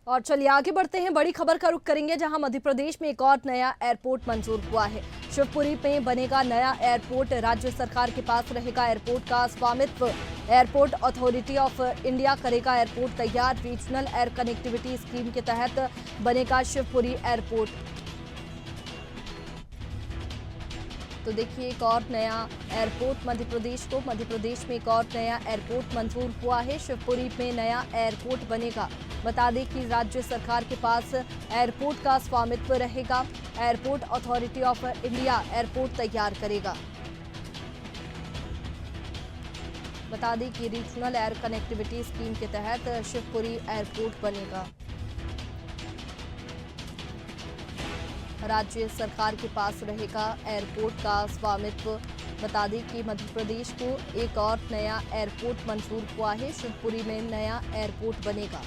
और चलिए आगे बढ़ते हैं, बड़ी खबर का रुख करेंगे जहां मध्य प्रदेश में एक और नया एयरपोर्ट मंजूर हुआ है। शिवपुरी में बनेगा नया एयरपोर्ट, राज्य सरकार के पास रहेगा एयरपोर्ट का स्वामित्व। एयरपोर्ट अथॉरिटी ऑफ इंडिया करेगा एयरपोर्ट तैयार। रीजनल एयर कनेक्टिविटी स्कीम के तहत बनेगा शिवपुरी एयरपोर्ट। तो देखिए एक और नया एयरपोर्ट मध्य प्रदेश में एक और नया एयरपोर्ट मंजूर हुआ है। शिवपुरी में नया एयरपोर्ट बनेगा। बता दें कि राज्य सरकार के पास एयरपोर्ट का स्वामित्व रहेगा। Airport authority of India airport तैयार करेगा। बता दें कि रीजनल एयर कनेक्टिविटी स्कीम के तहत शिवपुरी एयरपोर्ट बनेगा। राज्य सरकार के पास रहेगा एयरपोर्ट का स्वामित्व। बता दें कि मध्य प्रदेश को एक और नया एयरपोर्ट मंजूर हुआ है। शिवपुरी में नया एयरपोर्ट बनेगा।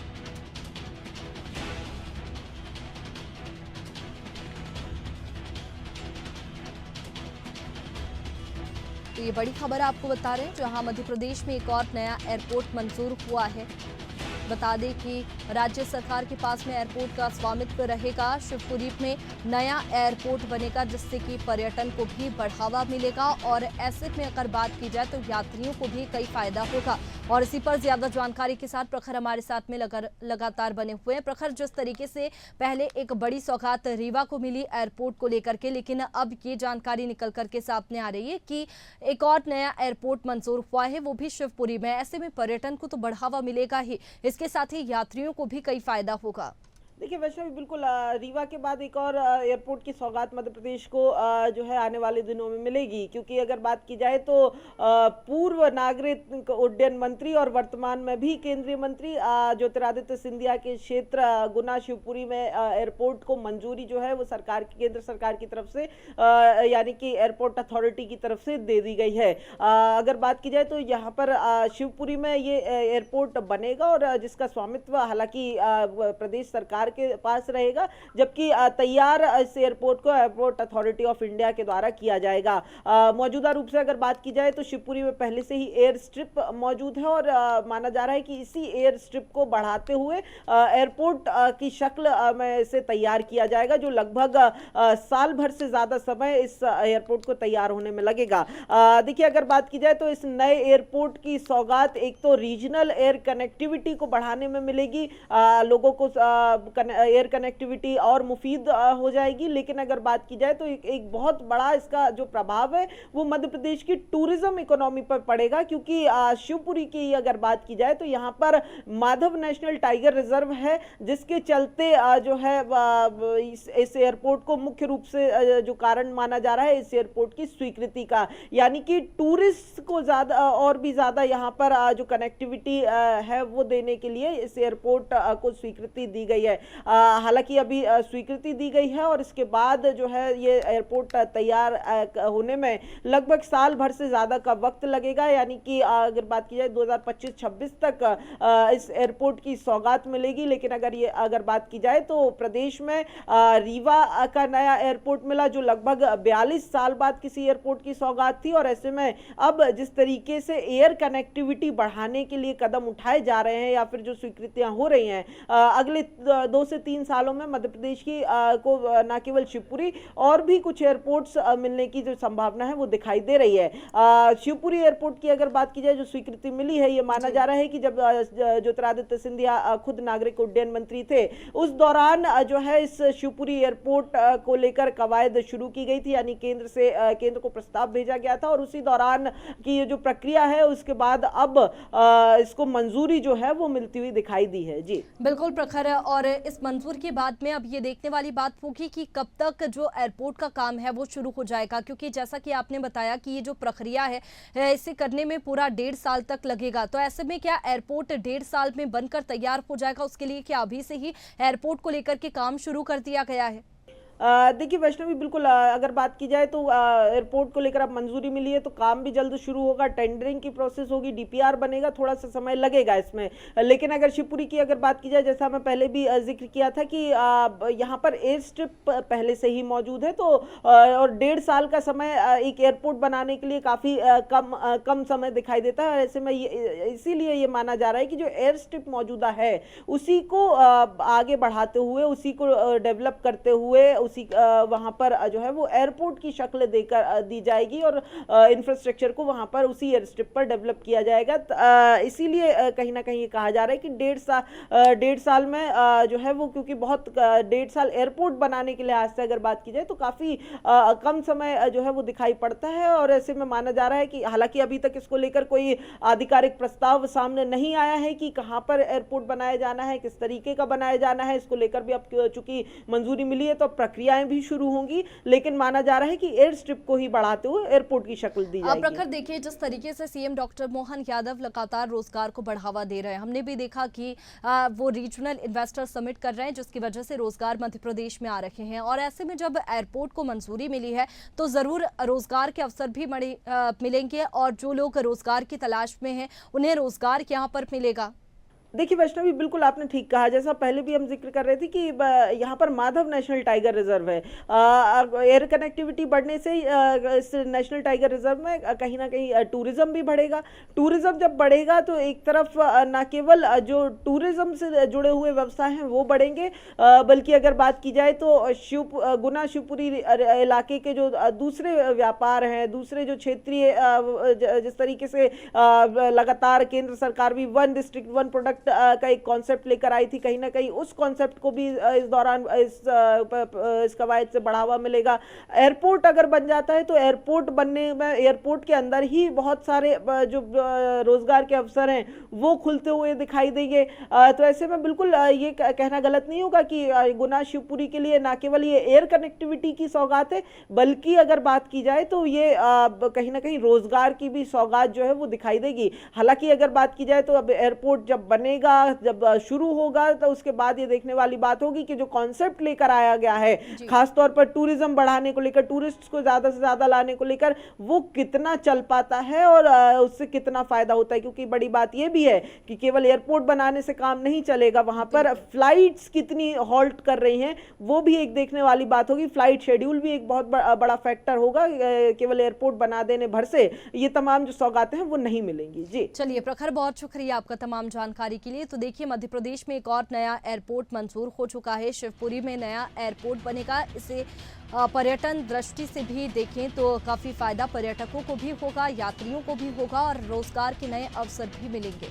तो ये बड़ी खबर आपको बता रहे हैं जहां मध्य प्रदेश में एक और नया एयरपोर्ट मंजूर हुआ है। बता दें कि राज्य सरकार के पास में एयरपोर्ट का स्वामित्व रहेगा। शिवपुरी में नया एयरपोर्ट बनेगा जिससे कि पर्यटन को भी बढ़ावा मिलेगा और ऐसे में अगर बात की जाए तो यात्रियों को भी कई फायदा होगा। और इसी पर ज्यादा जानकारी के साथ प्रखर हमारे साथ में लगातार बने हुए हैं। प्रखर, जिस तरीके से पहले एक बड़ी सौगात रीवा को मिली एयरपोर्ट को लेकर के, लेकिन अब ये जानकारी निकल करके सामने आ रही है कि एक और नया एयरपोर्ट मंजूर हुआ है, वो भी शिवपुरी में। ऐसे में पर्यटन को तो बढ़ावा मिलेगा ही, इसके साथ ही यात्रियों को भी कई फायदा होगा। देखिए वैष्णवी, बिल्कुल रीवा के बाद एक और एयरपोर्ट की सौगात मध्य प्रदेश को जो है आने वाले दिनों में मिलेगी, क्योंकि अगर बात की जाए तो पूर्व नागरिक उड्डयन मंत्री और वर्तमान में भी केंद्रीय मंत्री ज्योतिरादित्य सिंधिया के क्षेत्र गुना शिवपुरी में एयरपोर्ट को मंजूरी जो है वो केंद्र सरकार की तरफ से यानी कि एयरपोर्ट अथॉरिटी की तरफ से दे दी गई है। अगर बात की जाए तो यहाँ पर शिवपुरी में ये एयरपोर्ट बनेगा और जिसका स्वामित्व हालांकि प्रदेश सरकार के पास रहेगा, जबकि तैयार इस एयरपोर्ट को एयरपोर्ट अथॉरिटी ऑफ इंडिया के द्वारा किया जाएगा। मौजूदा रूप से अगर बात की जाए तो शिवपुरी में पहले से ही एयर स्ट्रिप मौजूद है और माना जा रहा है कि इसी एयर स्ट्रिप को बढ़ाते हुए एयरपोर्ट की शक्ल में इसे तैयार किया जाएगा, जो लगभग साल भर से ज्यादा समय इस एयरपोर्ट को तैयार होने में लगेगा। देखिए अगर बात की जाए तो इस नए एयरपोर्ट की सौगात एक तो रीजनल एयर कनेक्टिविटी को बढ़ाने में मिलेगी, लोगों को एयर कनेक्टिविटी और मुफीद हो जाएगी। लेकिन अगर बात की जाए तो एक बहुत बड़ा इसका जो प्रभाव है वो मध्य प्रदेश की टूरिज्म इकोनॉमी पर पड़ेगा, क्योंकि शिवपुरी की अगर बात की जाए तो यहाँ पर माधव नेशनल टाइगर रिजर्व है, जिसके चलते जो है इस एयरपोर्ट को मुख्य रूप से जो कारण माना जा रहा है इस एयरपोर्ट की स्वीकृति का, यानी कि टूरिस्ट को ज्यादा और भी ज्यादा यहाँ पर जो कनेक्टिविटी है वो देने के लिए इस एयरपोर्ट को स्वीकृति दी गई है। हालांकि अभी स्वीकृति दी गई है और इसके बाद जो है ये एयरपोर्ट तैयार होने में लगभग साल भर से ज्यादा का वक्त लगेगा, यानी कि अगर बात की जाए 2025-26 तक इस एयरपोर्ट की सौगात मिलेगी। लेकिन अगर बात की जाए तो प्रदेश में रीवा का नया एयरपोर्ट मिला, जो लगभग 42 साल बाद किसी एयरपोर्ट की सौगात थी। और ऐसे में अब जिस तरीके से एयर कनेक्टिविटी बढ़ाने के लिए कदम उठाए जा रहे हैं या फिर जो स्वीकृतियां हो रही हैं, अगले 2 से 3 सालों में मध्य प्रदेश की को न केवल शिवपुरी और भी कुछ एयरपोर्ट्स मिलने की जो संभावना है वो दिखाई दे रही है। शिवपुरी एयरपोर्ट की अगर बात की जाए जो स्वीकृति मिली है, ये माना जा रहा है कि जब ज्योतिरादित्य सिंधिया खुद नागरिक उड्डयन मंत्री थे, उस दौरान जो है इस शिवपुरी एयरपोर्ट को लेकर कवायद शुरू की गई थी, यानी केंद्र को प्रस्ताव भेजा गया था और उसी दौरान की ये जो प्रक्रिया है उसके बाद अब इसको मंजूरी जो है वो मिलती हुई दिखाई दी है। जी बिल्कुल प्रखर, और इस मंजूर के बाद में अब ये देखने वाली बात होगी कि कब तक जो एयरपोर्ट का काम है वो शुरू हो जाएगा, क्योंकि जैसा कि आपने बताया कि ये जो प्रक्रिया है इसे करने में पूरा 1.5 साल तक लगेगा। तो ऐसे में क्या एयरपोर्ट 1.5 साल में बनकर तैयार हो जाएगा? उसके लिए क्या अभी से ही एयरपोर्ट को लेकर के काम शुरू कर दिया गया है? देखिए वैष्णवी, बिल्कुल अगर बात की जाए तो एयरपोर्ट को लेकर अब मंजूरी मिली है तो काम भी जल्द शुरू होगा, टेंडरिंग की प्रोसेस होगी, डीपीआर बनेगा, थोड़ा सा समय लगेगा इसमें। लेकिन अगर शिवपुरी की अगर बात की जाए, जैसा मैं पहले भी जिक्र किया था कि यहाँ पर एयर स्ट्रिप पहले से ही मौजूद है, तो और 1.5 साल का समय एक एयरपोर्ट बनाने के लिए काफ़ी कम समय दिखाई देता है। ऐसे में इसीलिए ये माना जा रहा है कि जो एयर स्ट्रिप मौजूदा है उसी को आगे बढ़ाते हुए, उसी को डेवलप करते हुए, उसी वहाँ पर जो है वो एयरपोर्ट की शक्ल देकर दी जाएगी और इंफ्रास्ट्रक्चर को वहाँ पर उसी एयर स्ट्रिप पर डेवलप किया जाएगा। इसीलिए कहीं ना कहीं ये कहा जा रहा है कि 1.5 साल में जो है वो, क्योंकि बहुत 1.5 साल एयरपोर्ट बनाने के लिहाज से अगर बात की जाए तो काफ़ी कम समय जो है वो दिखाई पड़ता है। और ऐसे में माना जा रहा है कि हालांकि अभी तक इसको लेकर कोई आधिकारिक प्रस्ताव सामने नहीं आया है कि कहाँ पर एयरपोर्ट बनाया जाना है, किस तरीके का बनाया जाना है। इसको लेकर भी अब चूंकि मंजूरी मिली है तो प्रक्रियाएं भी शुरू होंगी, लेकिन माना जा रहा है कि एयर स्ट्रिप को ही बढ़ाते हुए एयरपोर्ट की शक्ल दी जाएगी। प्रखर, देखिए जिस तरीके से सीएम डॉक्टर मोहन यादव लगातार रोजगार को बढ़ावा दे रहे हैं, हमने भी देखा कि वो रीजनल इन्वेस्टर समिट कर रहे हैं जिसकी वजह से रोजगार मध्य प्रदेश में आ रहे हैं। और ऐसे में जब एयरपोर्ट को मंजूरी मिली है तो जरूर रोजगार के अवसर भी मिलेंगे और जो लोग रोजगार की तलाश में हैं उन्हें रोजगार यहाँ पर मिलेगा। देखिए वैष्णवी, बिल्कुल आपने ठीक कहा, जैसा पहले भी हम जिक्र कर रहे थे कि यहाँ पर माधव नेशनल टाइगर रिजर्व है। एयर कनेक्टिविटी बढ़ने से इस नेशनल टाइगर रिजर्व में कहीं ना कहीं टूरिज्म भी बढ़ेगा। टूरिज्म जब बढ़ेगा तो एक तरफ न केवल जो टूरिज्म से जुड़े हुए व्यवसाय हैं वो बढ़ेंगे, बल्कि अगर बात की जाए तो गुना शिवपुरी इलाके के जो दूसरे व्यापार हैं, दूसरे जो क्षेत्रीय जिस तरीके से लगातार केंद्र सरकार भी वन डिस्ट्रिक्ट वन प्रोडक्ट का एक कॉन्सेप्ट लेकर आई थी, कहीं ना कहीं उस कॉन्सेप्ट को भी इस दौरान इस कवायद से बढ़ावा मिलेगा। एयरपोर्ट अगर बन जाता है तो एयरपोर्ट बनने में, एयरपोर्ट के अंदर ही बहुत सारे जो रोजगार के अवसर हैं वो खुलते हुए दिखाई देंगे। तो ऐसे में बिल्कुल ये कहना गलत नहीं होगा कि गुना शिवपुरी के लिए ना केवल ये एयर कनेक्टिविटी की सौगात है, बल्कि अगर बात की जाए तो ये कहीं ना कहीं रोजगार की भी सौगात जो है वो दिखाई देगी। हालांकि अगर बात की जाए तो अब एयरपोर्ट जब बनेगा, जब शुरू होगा तो उसके बाद ये देखने वाली बात होगी कि जो कॉन्सेप्ट लेकर आया गया है खासतौर पर टूरिज्म बढ़ाने को लेकर, टूरिस्ट को ज्यादा से ज्यादा लाने को लेकर, वो कितना चल पाता है और उससे कितना फायदा होता है। क्योंकि बड़ी बात ये भी है कि केवल एयरपोर्ट बनाने से काम नहीं चलेगा, वहां पर फ्लाइट्स कितनी हॉल्ट कर रही हैं वो भी एक देखने वाली बात होगी। फ्लाइट शेड्यूल भी एक बहुत बड़ा फैक्टर होगा। केवल एयरपोर्ट बना देने भर से ये तमाम जो सौगातें हैं वो नहीं मिलेंगी। जी चलिए प्रखर, बहुत शुक्रिया आपका तमाम जानकारी के लिए। तो देखिए मध्य प्रदेश में एक और नया एयरपोर्ट मंजूर हो चुका है, शिवपुरी में नया एयरपोर्ट बनेगा। इसे पर्यटन दृष्टि से भी देखें तो काफी फायदा पर्यटकों को भी होगा, यात्रियों को भी होगा और रोजगार के नए अवसर भी मिलेंगे।